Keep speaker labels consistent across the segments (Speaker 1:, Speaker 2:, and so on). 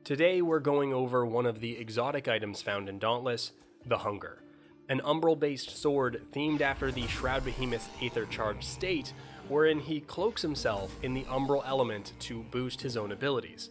Speaker 1: Today we're going over one of the exotic items found in Dauntless, the Hunger. An Umbral-based sword themed after the Shroud behemoth's Aether-charged state, wherein he cloaks himself in the Umbral element to boost his own abilities.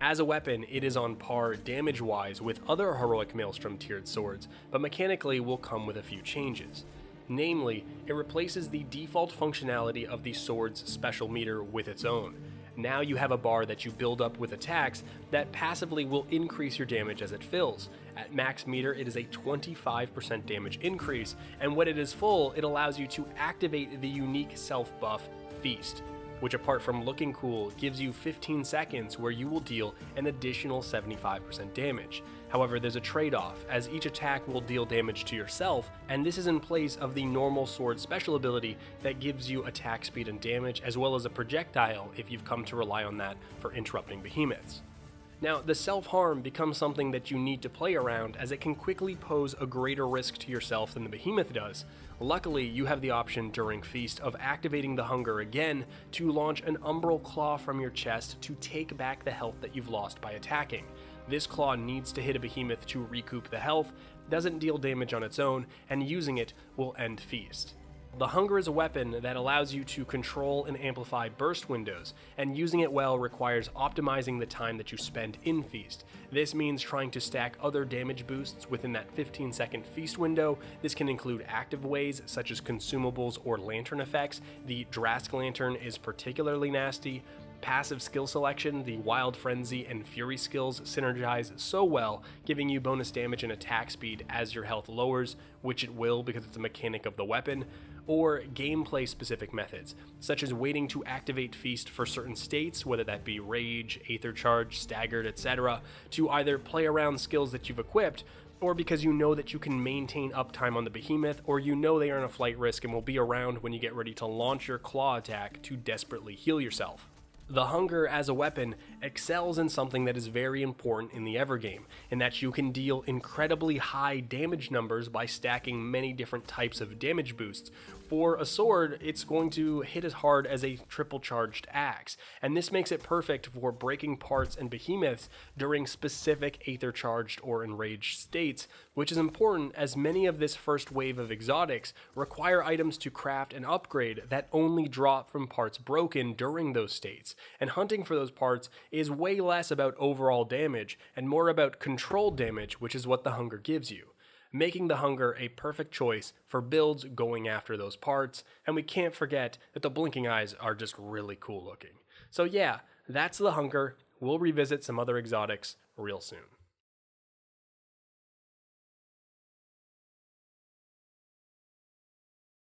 Speaker 1: As a weapon, it is on par damage-wise with other heroic Maelstrom-tiered swords, but mechanically will come with a few changes. Namely, it replaces the default functionality of the sword's special meter with its own. Now you have a bar that you build up with attacks that passively will increase your damage as it fills. At max meter, it is a 25% damage increase, and when it is full, it allows you to activate the unique self-buff Feast, which apart from looking cool, gives you 15 seconds where you will deal an additional 75% damage. However, there's a trade-off, as each attack will deal damage to yourself, and this is in place of the normal sword special ability that gives you attack speed and damage, as well as a projectile if you've come to rely on that for interrupting behemoths. Now, the self-harm becomes something that you need to play around, as it can quickly pose a greater risk to yourself than the behemoth does. Luckily, you have the option during Feast of activating the Hunger again to launch an Umbral Claw from your chest to take back the health that you've lost by attacking. This claw needs to hit a behemoth to recoup the health, doesn't deal damage on its own, and using it will end Feast. The Hunger is a weapon that allows you to control and amplify burst windows, and using it well requires optimizing the time that you spend in Feast. This means trying to stack other damage boosts within that 15-second Feast window. This can include active ways such as consumables or lantern effects. The Drask Lantern is particularly nasty. Passive skill selection, the Wild Frenzy and Fury skills synergize so well, giving you bonus damage and attack speed as your health lowers, which it will because it's a mechanic of the weapon, or gameplay specific methods, such as waiting to activate Feast for certain states, whether that be Rage, Aether Charge, Staggered, etc., to either play around skills that you've equipped, or because you know that you can maintain uptime on the behemoth, or you know they are in a flight risk and will be around when you get ready to launch your claw attack to desperately heal yourself. The Hunger as a weapon excels in something that is very important in the Evergame, in that you can deal incredibly high damage numbers by stacking many different types of damage boosts. For a sword, it's going to hit as hard as a triple charged axe, and this makes it perfect for breaking parts and behemoths during specific Aether charged or enraged states, which is important as many of this first wave of exotics require items to craft and upgrade that only drop from parts broken during those states. And hunting for those parts is way less about overall damage and more about controlled damage, which is what the Hunger gives you, making the Hunger a perfect choice for builds going after those parts. And we can't forget that the blinking eyes are just really cool looking. So yeah, that's the Hunger. We'll revisit some other exotics real soon.